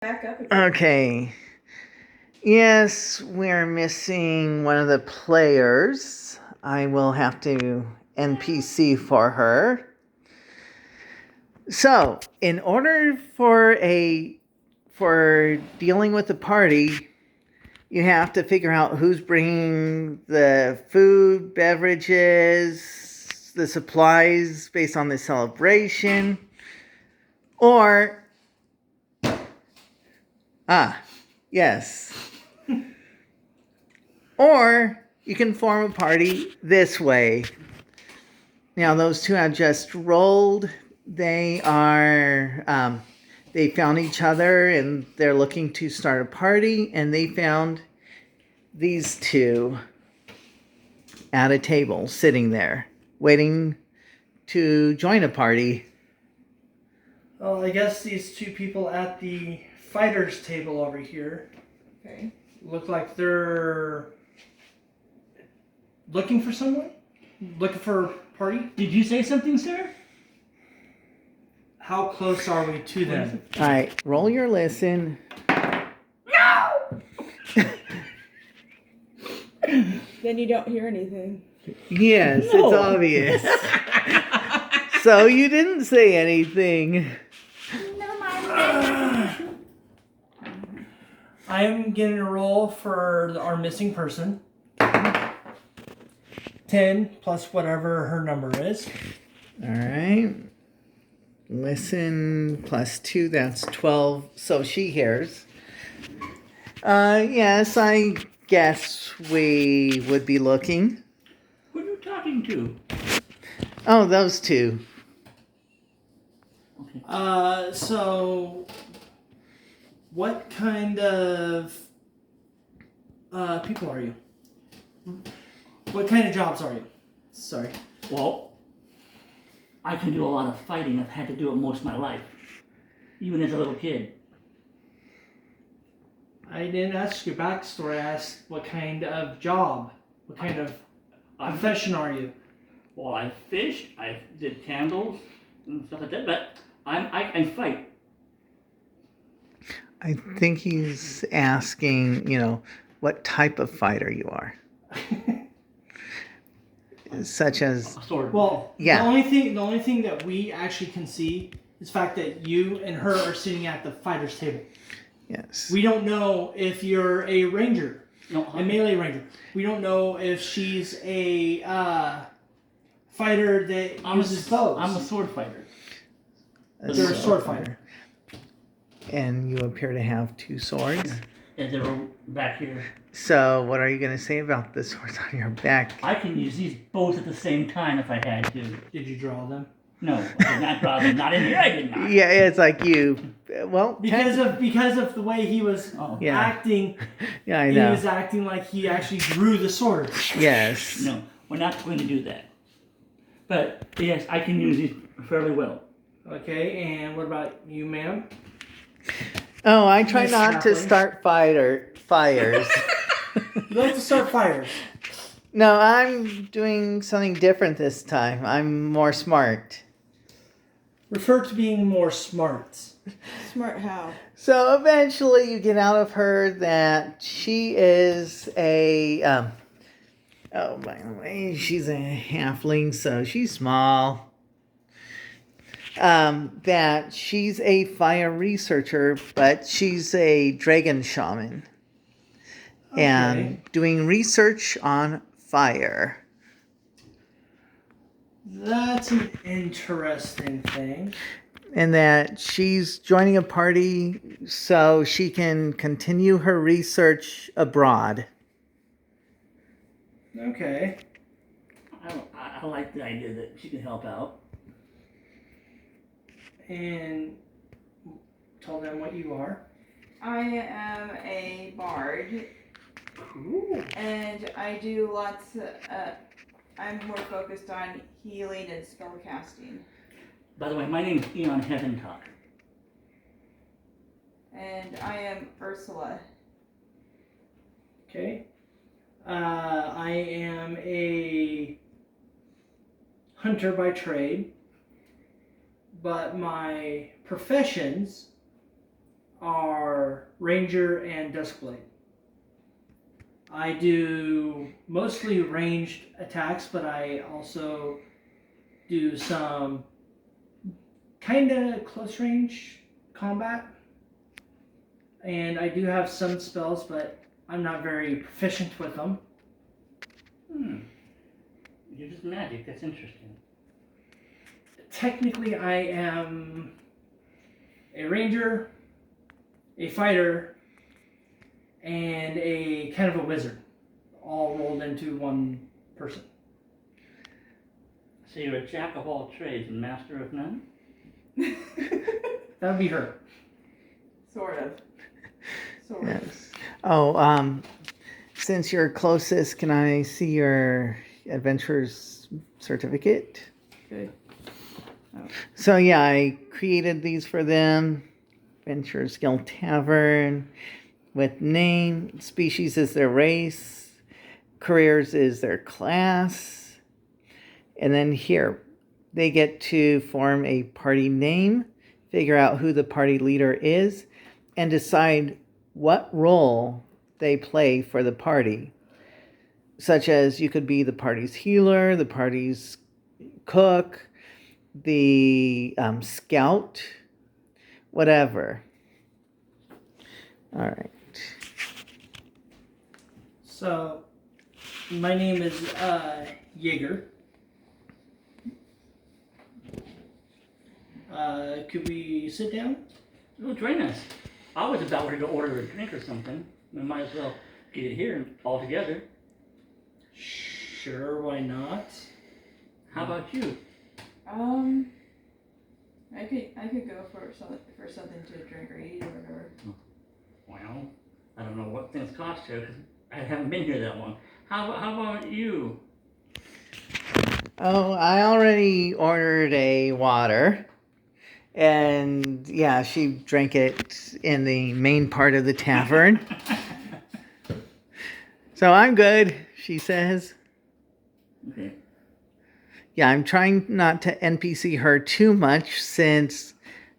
Back up again. Okay. Yes, we're missing one of the players. I will have to NPC for her. So, in order for dealing with the party, you have to figure out who's bringing the food, beverages, the supplies based on the celebration, or yes. Or you can form a party this way. Now, those two have just rolled. They are, they found each other and they're looking to start a party. And they found these two at a table sitting there, waiting to join a party. Well, I guess these two people at the fighters table over here Okay. look like they're looking for someone? Looking for a party? Did you say something, sir? How close are we to them? All right, roll your listen. Then you don't hear anything. Yes, No. it's obvious. So you didn't say anything. I am getting a roll for our missing person. 10 plus whatever her number is. All right. Listen plus 2, that's 12. So she hears. Yes, I guess we would be looking. Who are you talking to? Oh, those two. Okay. So what kind of people are you? What kind of jobs are you? Sorry. Well, I can do a lot of fighting. I've had to do it most of my life, even as a little kid. I didn't ask your backstory. I asked what kind of job, what kind of profession are you? Well, I fished, I did candles and stuff like that, but I fight. I think he's asking, what type of fighter you are. Such as, A sword. Well, Yeah. The only thing that we actually can see is the fact that you and her are sitting at the fighters table. yes. We don't know if you're a ranger, No, a melee ranger. We don't know if she's a fighter that uses bows. I'm a sword fighter. You're a sword fighter. And you appear to have 2 swords. And they're back here. So what are you going to say about the swords on your back? I can use these both at the same time if I had to. Did you draw them? No, I did not draw them. Not in here, I did not. Yeah, it's like you. Well, Because of the way he was Yeah. acting. yeah, I He know. was acting like he actually drew the sword. Yes. No, we're not going to do that. But yes, I can use these fairly well. Okay, and what about you, ma'am? Oh, I try Miss not to Chaplin. start fires. You like to start fires. No, I'm doing something different this time. I'm more smart. Refer to being more smart. Smart how? So eventually you get out of her that she is a, oh, by the way, she's a halfling, so she's small. That she's a fire researcher, but she's a dragon shaman. And doing research on fire. That's an interesting thing. And that she's joining a party so she can continue her research abroad. Okay. I like the idea that she can help out. And tell them what you are. I am a bard, Ooh. and I do lots of, I'm more focused on healing and spell casting. By the way, my name's Eon Heaventalk. And I am Ursula. Okay. I am a hunter by trade, but my professions are Ranger and Duskblade. I do mostly ranged attacks, but I also do some kind of close range combat. And I do have some spells, but I'm not very proficient with them. You're just magic. That's interesting. Technically, I am a ranger, a fighter, and a kind of a wizard, all rolled into one person. So you're a jack of all trades and master of none? That would be her. Sort of. Sort of. Yes. Oh, since you're closest, can I see your adventurer's certificate? Good. Oh. So yeah, I created these for them. Adventurers Guild Tavern with name, species is their race, careers is their class, and then here they get to form a party name, figure out who the party leader is, and decide what role they play for the party. Such as you could be the party's healer, the party's cook, the scout, whatever. All right. So, my name is Jaeger. Could we sit down? Oh, join us. I was about ready to order a drink or something. We might as well get it here all together. Sure, why not? How about you? I could go for something to drink or eat or whatever. Well, I don't know what things cost here because I haven't been here that long. How about you? Oh, I already ordered a water. And yeah, she drank it in the main part of the tavern. So I'm good, she says. Okay. Yeah, I'm trying not to NPC her too much since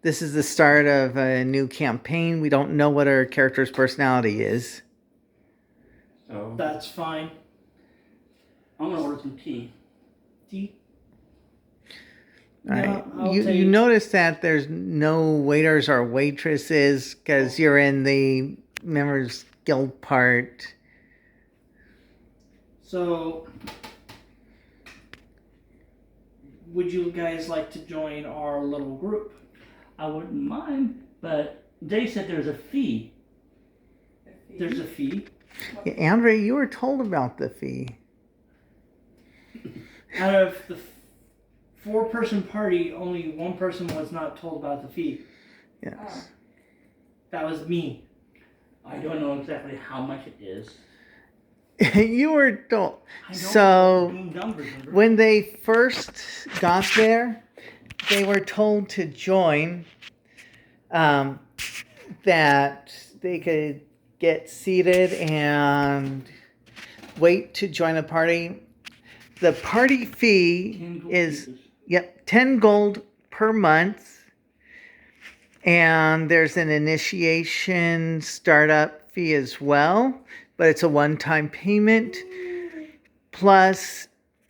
this is the start of a new campaign. We don't know what her character's personality is. So That's fine. I'm gonna order some tea. Tea? All right. No, I'll You take- notice that there's no waiters or waitresses because you're in the members guild part. So, would you guys like to join our little group? I wouldn't mind, but they said there's a fee. There's a fee. Yeah, Andre, you were told about the fee. Out of the four-person party, only one person was not told about the fee. Yes. That was me. I don't know exactly how much it is. You were told. I don't So know numbers. when they first got there, they were told to join, that they could get seated and wait to join a party. The party fee 10 gold is, pieces. 10 gold per month. And there's an initiation startup fee as well, but it's a one-time payment. Plus,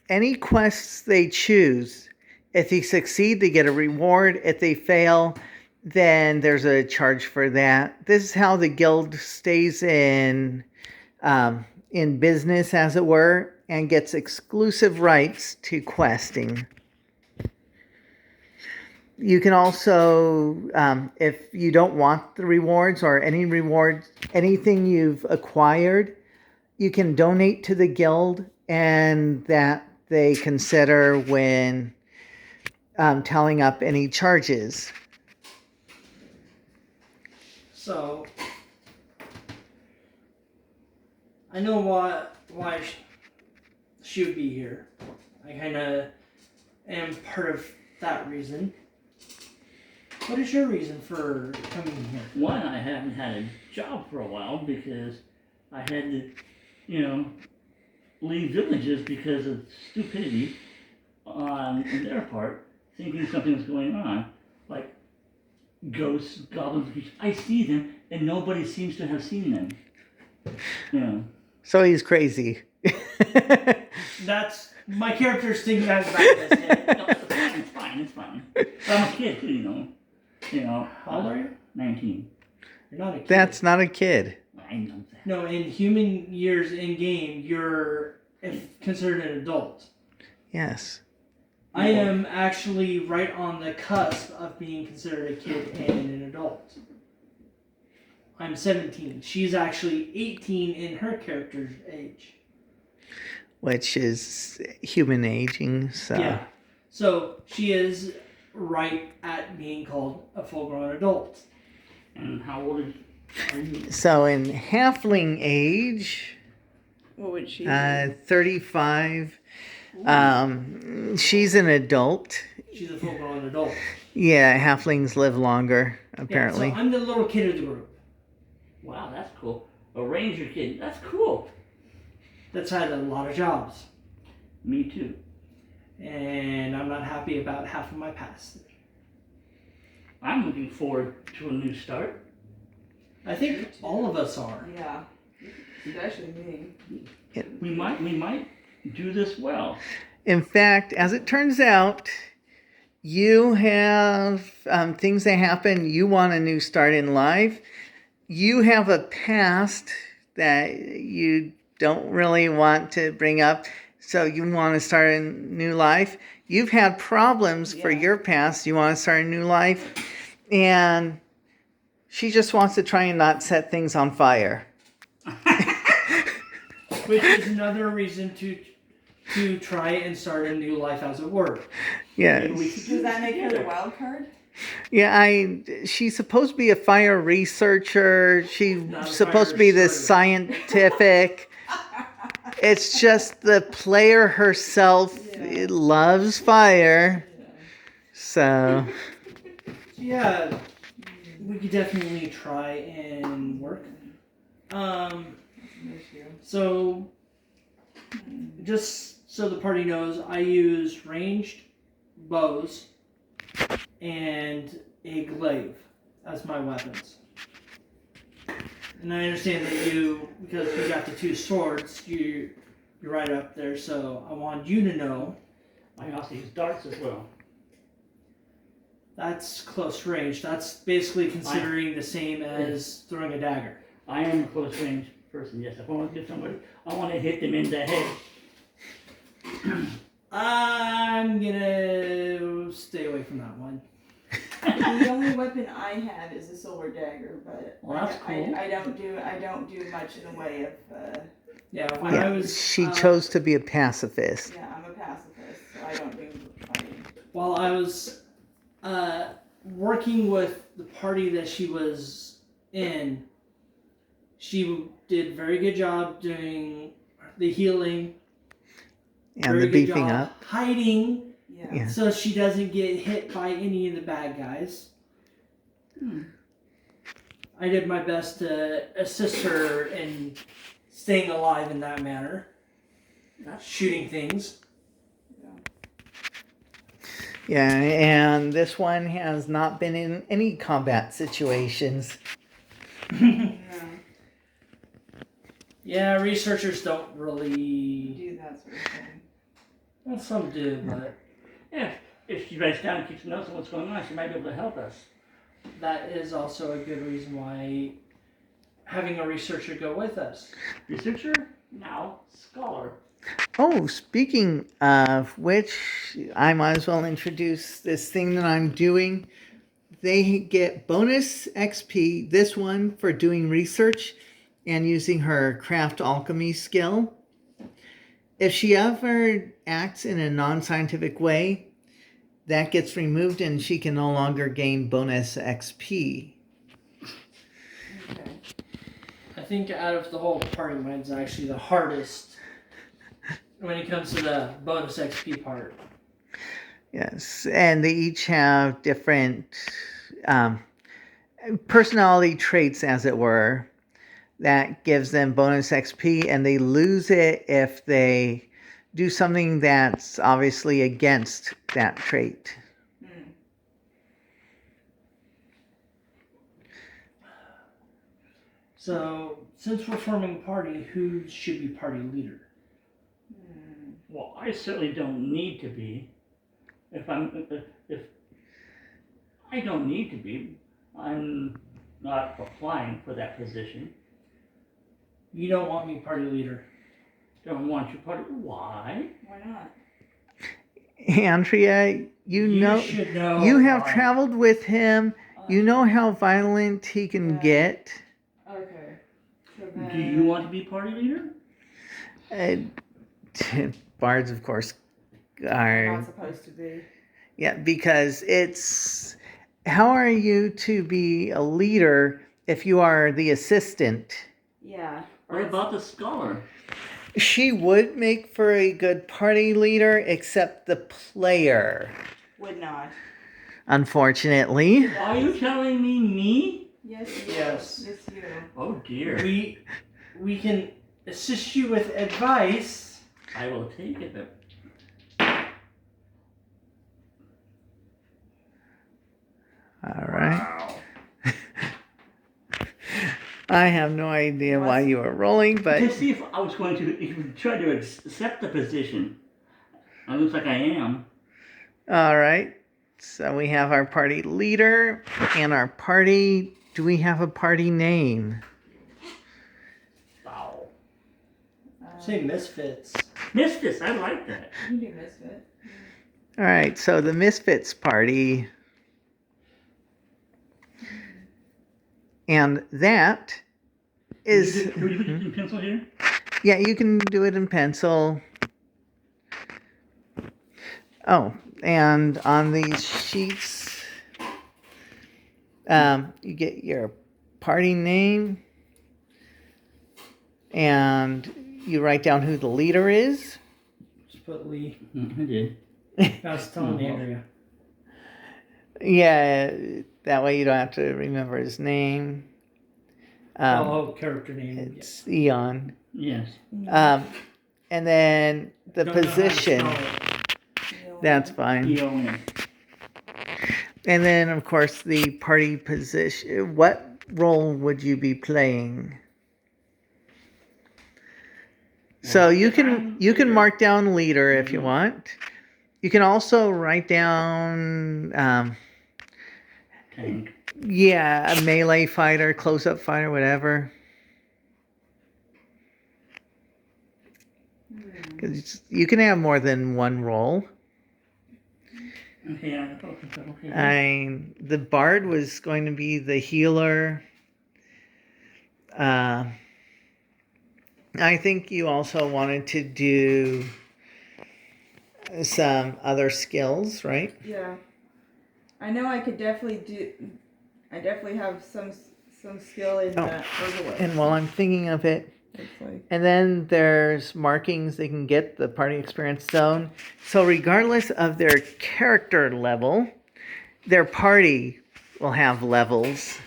any quests they choose, if they succeed, they get a reward. If they fail, then there's a charge for that. This is how the guild stays in business, as it were, and gets exclusive rights to questing. You can also, if you don't want the rewards or any rewards, anything you've acquired, you can donate to the guild, and that they consider when tallying up any charges. So, I know why she would be here. I kind of am part of that reason. What is your reason for coming here? One, I haven't had a job for a while because I had to, leave villages because of stupidity on their part, thinking something's going on. Like, ghosts, goblins. I see them, and nobody seems to have seen them. Yeah. So he's crazy. That's my character's thinking that's back in his head. No, it's fine. But I'm a kid too, you know. How old are you? 19. You're not a kid. That's not a kid. I know that. No, in human years in game, you're considered an adult. Yes. I am actually right on the cusp of being considered a kid and an adult. I'm 17. She's actually 18 in her character's age. Which is human aging. So. Yeah. So she is right at being called a full-grown adult. And how old are you? So in halfling age, What would she? 35. She's an adult. She's a full-grown adult. Yeah, halflings live longer, apparently. Yeah, so I'm the little kid of the group. Wow, that's cool. A ranger kid. That's cool. That's had a lot of jobs. Me too. And I'm not happy about half of my past. I'm looking forward to a new start. I think all of us are. Yeah, especially me. We might do this well. In fact, as it turns out, you have things that happen. You want a new start in life. You have a past that you don't really want to bring up. So you want to start a new life. You've had problems for your past. You want to start a new life. And she just wants to try and not set things on fire. Which is another reason to try and start a new life, as it were. Yes. Does that make her the wild card? Yeah, she's supposed to be a fire researcher. She's Not a supposed to fire be the starter. scientific. It's just the player herself loves fire. So, Yeah, we could definitely try and work. So, just so the party knows, I use ranged bows and a glaive as my weapons. And I understand that you, because you got the two swords, you're right up there, so I want you to know I also use darts as well. that's close range. That's basically considering the same as throwing a dagger. I am a close range person, yes. If I want to get somebody, I want to hit them in the head. I'm gonna stay away from that one. The only weapon I have is a silver dagger, but Well, that's cool. I don't do much in the way of. Yeah, when I yeah, was she chose to be a pacifist. Yeah, I'm a pacifist, so I don't do fighting. while I was working with the party that she was in, she did a very good job doing the healing And very the good beefing job up. hiding, Yeah. so she doesn't get hit by any of the bad guys. I did my best to assist her in staying alive in that manner, shooting things. Yeah, and this one has not been in any combat situations. No, Yeah, researchers don't really. do that sort of thing. Well, some do, but Yeah, if she writes down and keeps notes on what's going on, she might be able to help us. that is also a good reason why having a researcher go with us. Researcher, now scholar. Oh, speaking of which, I might as well introduce this thing that I'm doing. They get bonus XP, this one for doing research and using her craft alchemy skill. If she ever acts in a non-scientific way, that gets removed and she can no longer gain bonus XP. Okay. I think out of the whole party, mine's actually the hardest when it comes to the bonus XP part. Yes, and they each have different personality traits, as it were, that gives them bonus XP, and they lose it if they do something that's obviously against that trait. So, since we're forming a party, who should be party leader? Well, I certainly don't need to be. If I don't need to be, I'm not applying for that position. You don't want me party leader. Don't want you party. Why? Why not? Andrea, you should know. you have why. traveled with him. You know how violent he can Yeah. get. Okay. So Do you want to be party leader? Bards, of course, I'm are. not supposed to be. Yeah, because it's. How are you to be a leader if you are the assistant? Yeah. What about the scholar? She would make for a good party leader, except the player, Would not. unfortunately. Are you telling me? Yes, you. Yes. Yes, you. Oh dear. We can assist you with advice. I will take it. All right. Wow. I have no idea why you were rolling, but To see if I was going to even try to accept the position. It looks like I am. all right. So we have our party leader and our party. Do we have a party name? Wow. Say Misfits. Misfits, I like that. You can do Misfit. All right. So the Misfits party. And that is. Can we put it in pencil here? Yeah, you can do it in pencil. Oh, and on these sheets, you get your party name, and you write down who the leader is. Just put Lee. I did. I was telling Andrea. Yeah, that way you don't have to remember his name. Character name. It's Eon. Yes. And then the Don't know how to position. spell it. That's fine. E-O-N. And then, of course, the party position. What role would you be playing? So Well, you if can I'm you can leader- mark down leader if you want. You can also write down, Tank. a melee fighter, close-up fighter, whatever. 'Cause you can have more than one role. Okay, okay. The bard was going to be the healer. I think you also wanted to do some other skills, right? Yeah. I know I could definitely do. I definitely have some skill in herbalist. And while I'm thinking of it, Looks like. and then there's markings they can get the party experience zone. So regardless of their character level, their party will have levels.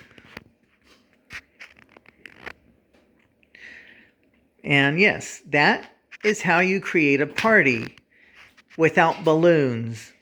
And yes, that is how you create a party without balloons.